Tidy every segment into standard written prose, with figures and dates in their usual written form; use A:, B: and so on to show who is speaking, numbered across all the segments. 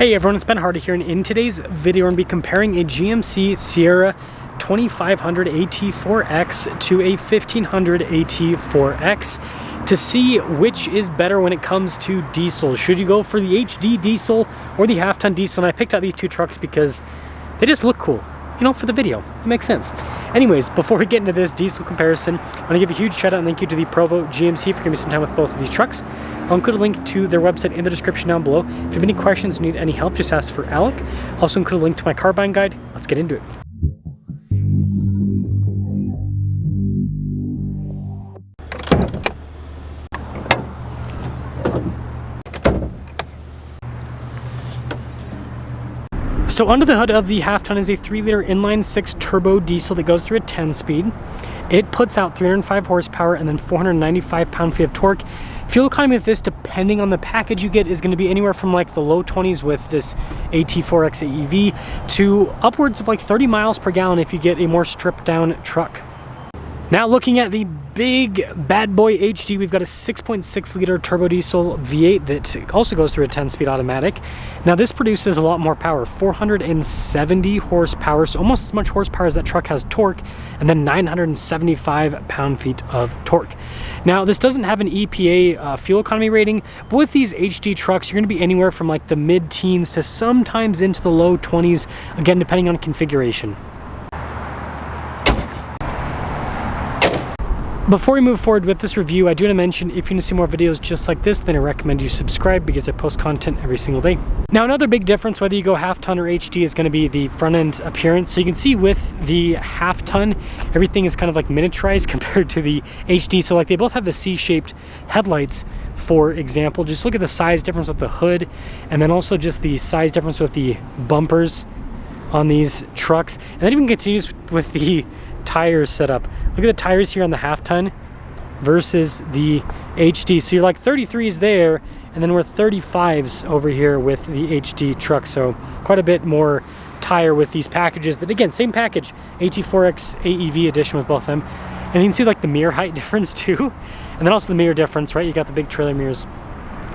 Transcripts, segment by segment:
A: Hey everyone, it's Ben Hardy here, and in today's video we're going to be comparing a GMC Sierra 2500 AT4X to a 1500 AT4X to see which is better when it comes to diesel. Should you go for the HD diesel or the half-ton diesel? And I picked out these two trucks because they just look cool, you know, for the video. It makes sense. Anyways, before we get into this diesel comparison, I want to give a huge shout out and thank you to the Provo GMC for giving me some time with both of these trucks. I'll include a link to their website in the description down below. If you have any questions or need any help, just ask for Alec. I'll also include a link to my car buying guide. Let's get into it. So under the hood of the half-ton is a 3-liter inline-6 turbo diesel that goes through a 10-speed. It puts out 305 horsepower and then 495 pound-feet of torque. Fuel economy with this, depending on the package you get, is going to be anywhere from like the low 20s with this AT4X AEV to upwards of like 30 miles per gallon if you get a more stripped-down truck. Now looking at the big bad boy HD, we've got a 6.6 liter turbo diesel V8 that also goes through a 10-speed automatic. Now this produces a lot more power, 470 horsepower, so almost as much horsepower as that truck has torque, and then 975 pound-feet of torque. Now this doesn't have an EPA fuel economy rating, but with these HD trucks, you're going to be anywhere from like the mid-teens to sometimes into the low 20s, again depending on configuration. Before we move forward with this review, I do want to mention if you want to see more videos just like this, then I recommend you subscribe because I post content every single day. Now another big difference whether you go half-ton or HD is going to be the front end appearance. So you can see with the half-ton, everything is kind of like miniaturized compared to the HD. So like they both have the C-shaped headlights, for example. Just look at the size difference with the hood, and then also just the size difference with the bumpers on these trucks. And that even continues with the tires set up. Look at the tires here on the half-ton versus the HD. So you're like 33s there, and then we're 35s over here with the HD truck. So quite a bit more tire with these packages. That again, same package, AT4X AEV edition with both of them. And you can see like the mirror height difference too, and then also the mirror difference, right? You got the big trailer mirrors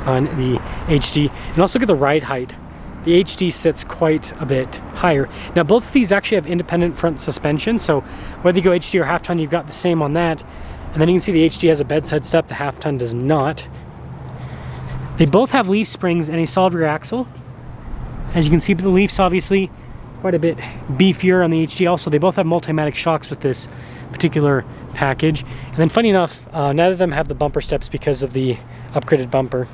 A: on the HD, and also look at the ride height. The HD sits quite a bit higher. Now both of these actually have independent front suspension, so whether you go HD or half-ton, you've got the same on that. And then you can see the HD has a bedside step, the half-ton does not. They both have leaf springs and a solid rear axle. As you can see, the Leafs obviously quite a bit beefier on the HD. Also, they both have multimatic shocks with this particular package. And then funny enough, neither of them have the bumper steps because of the upgraded bumper.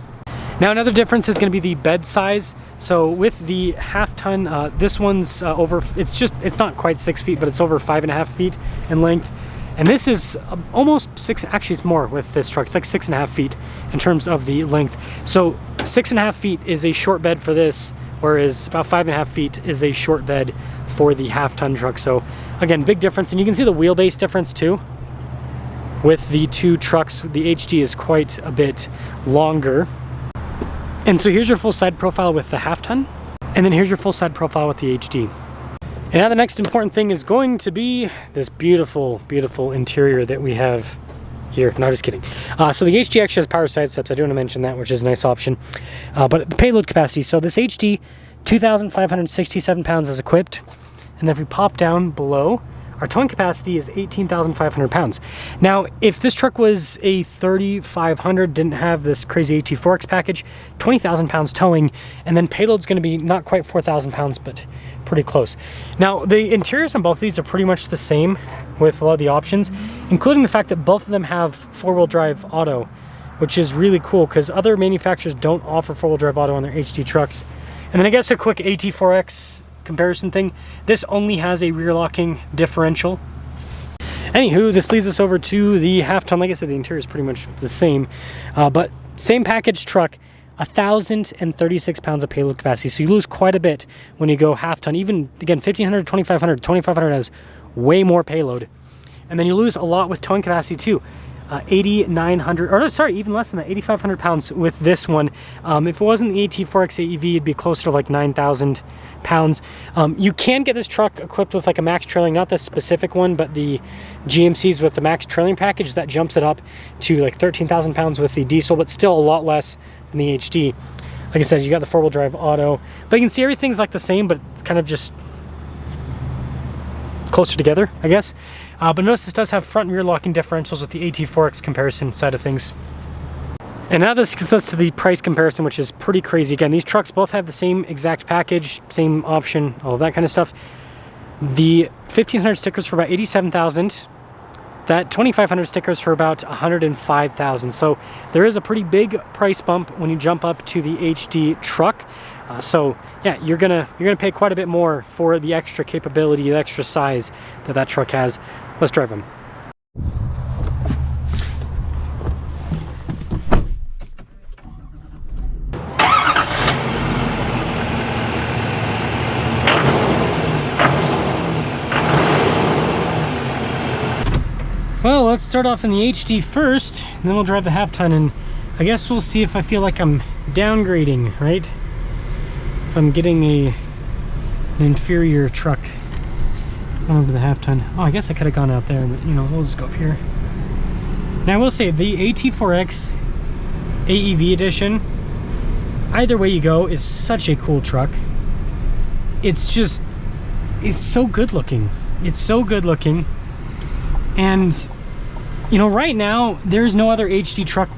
A: Now another difference is going to be the bed size. So with the half-ton, this one's it's not quite 6 feet, but it's over 5.5 feet in length. And this is almost 6, actually it's more with this truck. It's like 6.5 feet in terms of the length. So 6.5 feet is a short bed for this, whereas about 5.5 feet is a short bed for the half-ton truck. So again, big difference. And you can see the wheelbase difference too. With the two trucks, the HD is quite a bit longer. And so here's your full side profile with the half-ton, and then here's your full side profile with the HD. And now the next important thing is going to be this beautiful, beautiful interior that we have here. No, just kidding. So the HD actually has power side steps. I do want to mention that, which is a nice option. But the payload capacity. So this HD, 2,567 pounds is equipped. And then if we pop down below, our towing capacity is 18,500 pounds. Now, if this truck was a 3,500, didn't have this crazy AT4X package, 20,000 pounds towing, and then payload's gonna be not quite 4,000 pounds, but pretty close. Now, the interiors on both of these are pretty much the same with a lot of the options, including the fact that both of them have four-wheel drive auto, which is really cool because other manufacturers don't offer four-wheel drive auto on their HD trucks. And then I guess a quick AT4X comparison thing, this only has a rear locking differential. Anywho, this leads us over to the half-ton. Like I said, the interior is pretty much the same, but same package truck, 1,036 pounds of payload capacity. So you lose quite a bit when you go half-ton. Even again, 1,500, 2,500, 2,500 has way more payload, and then you lose a lot with towing capacity too. 8,900, or no, sorry, even less than that, 8,500 pounds with this one. If it wasn't the AT4X AEV, it'd be closer to like 9,000 pounds. You can get this truck equipped with like a max trailing, not this specific one, but the GMCs with the max trailing package, that jumps it up to like 13,000 pounds with the diesel, but still a lot less than the HD. Like I said, you got the 4-wheel drive auto, but you can see everything's like the same, but it's kind of just closer together, I guess. But notice this does have front and rear locking differentials with the AT4X comparison side of things. And now this gets us to the price comparison, which is pretty crazy. Again, these trucks both have the same exact package, same option, all that kind of stuff. The 1,500 stickers for about $87,000. That 2,500 stickers for about $105,000. So there is a pretty big price bump when you jump up to the HD truck. So yeah, you're gonna pay quite a bit more for the extra capability, the extra size that truck has. Let's drive them. Well, let's start off in the HD first, and then we'll drive the half-ton, and I guess we'll see if I feel like I'm downgrading, right? If I'm getting an inferior truck onto the half-ton. Oh, I guess I could have gone out there, but you know, we'll just go up here. Now I will say, the AT4X AEV edition, either way you go, is such a cool truck. It's just, it's so good looking. It's so good looking. And you know, right now there's no other HD truck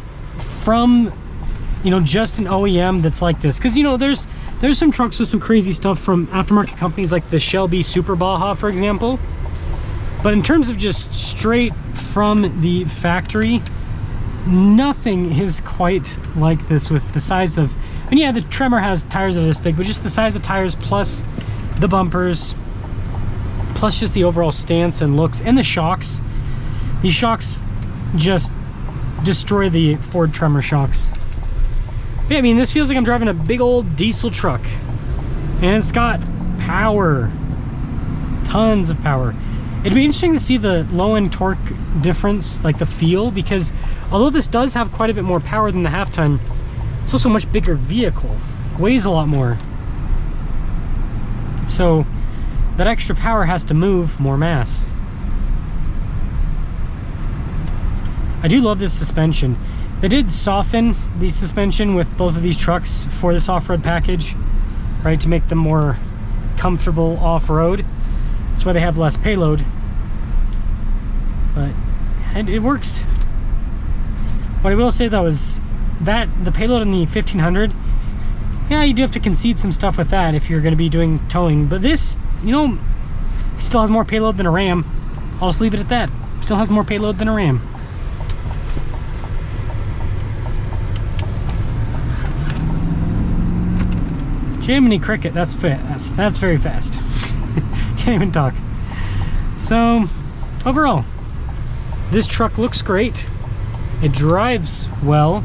A: from, you know, just an OEM that's like this, because you know there's some trucks with some crazy stuff from aftermarket companies like the Shelby Super Baja, for example, but in terms of just straight from the factory, nothing is quite like this, with the size of, and yeah, the Tremor has tires that are this big, but just the size of tires plus the bumpers plus just the overall stance and looks, and the shocks. These shocks just destroy the Ford Tremor shocks. But yeah, I mean, this feels like I'm driving a big old diesel truck, and it's got power, tons of power. It'd be interesting to see the low-end torque difference, like the feel, because although this does have quite a bit more power than the half-ton, it's also a much bigger vehicle, weighs a lot more. So that extra power has to move more mass. I do love this suspension. They did soften the suspension with both of these trucks for this off-road package, right, to make them more comfortable off-road. That's why they have less payload, but it works. What I will say though is that the payload in the 1500, yeah, you do have to concede some stuff with that if you're going to be doing towing, but this, you know, still has more payload than a Ram. I'll just leave it at that. Still has more payload than a Ram. Jiminy Cricket, that's fast. That's very fast. Can't even talk. So overall, this truck looks great. It drives well,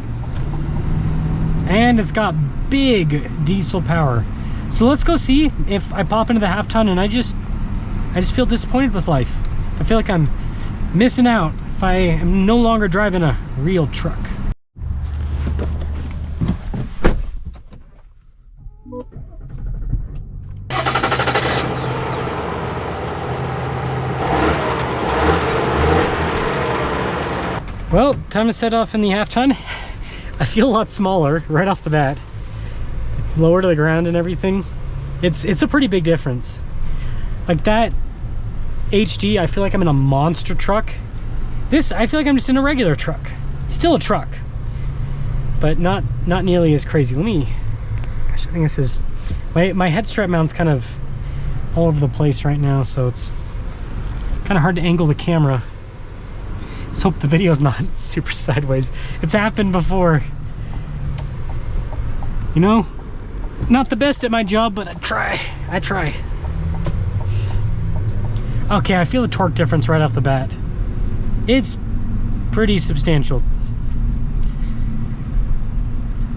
A: and it's got big diesel power. So let's go see if I pop into the half-ton and I just feel disappointed with life. I feel like I'm missing out if I am no longer driving a real truck. Well, time to set off in the half-ton. I feel a lot smaller right off the bat. Lower to the ground and everything. It's a pretty big difference. Like that HD, I feel like I'm in a monster truck. This, I feel like I'm just in a regular truck. Still a truck, but not nearly as crazy. Let me, gosh, I think this is, my head strap mount's kind of all over the place right now, so it's kind of hard to angle the camera. Let's hope the video's not super sideways. It's happened before. You know, not the best at my job, but I try. Okay, I feel the torque difference right off the bat. It's pretty substantial.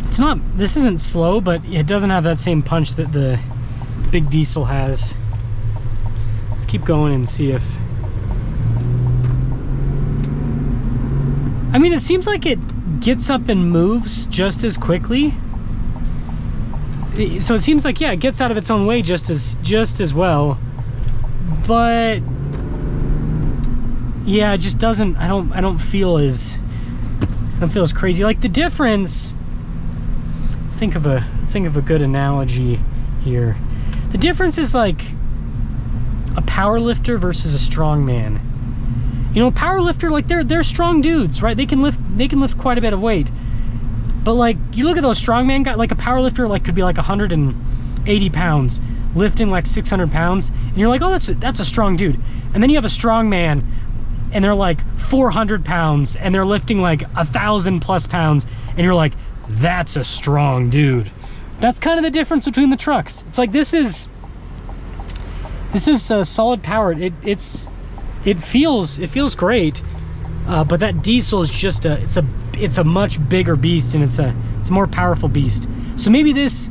A: It's not, this isn't slow, but it doesn't have that same punch that the big diesel has. Let's keep going and see if, I mean, it seems like it gets up and moves just as quickly. So it seems like, yeah, it gets out of its own way just as well. But yeah, it just doesn't, I don't feel as crazy. Like the difference, let's think of a good analogy here. The difference is like a power lifter versus a strong man. You know, a power lifter, like they're strong dudes, right? They can lift quite a bit of weight. But like, you look at those strongman guys, like a power lifter, like could be like 180 pounds, lifting like 600 pounds, and you're like, oh, that's a strong dude. And then you have a strong man, and they're like 400 pounds, and they're lifting like 1,000+ pounds, and you're like, that's a strong dude. That's kind of the difference between the trucks. It's like this is solid power. It feels great, but that diesel is just it's a much bigger beast, and it's a more powerful beast. So maybe this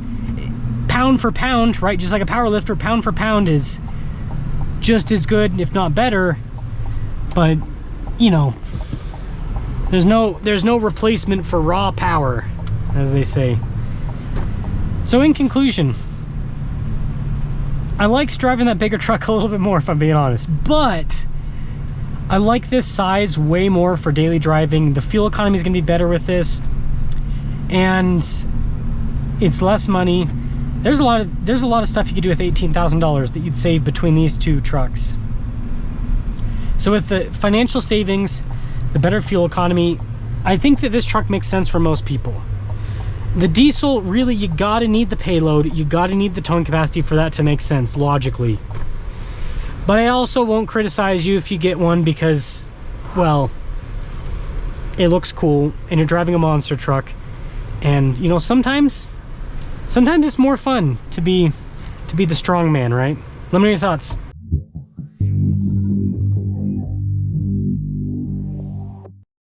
A: pound for pound, right, just like a power lifter, pound for pound is just as good, if not better. But you know, there's no replacement for raw power, as they say. So in conclusion, I liked driving that bigger truck a little bit more, if I'm being honest, but I like this size way more for daily driving. The fuel economy is going to be better with this, and it's less money. There's a lot of stuff you could do with $18,000 that you'd save between these two trucks. So with the financial savings, the better fuel economy, I think that this truck makes sense for most people. The diesel, really, you gotta need the payload, you gotta need the towing capacity for that to make sense logically. But I also won't criticize you if you get one because, well, it looks cool and you're driving a monster truck, and you know, sometimes it's more fun to be the strong man, right? Let me know your thoughts.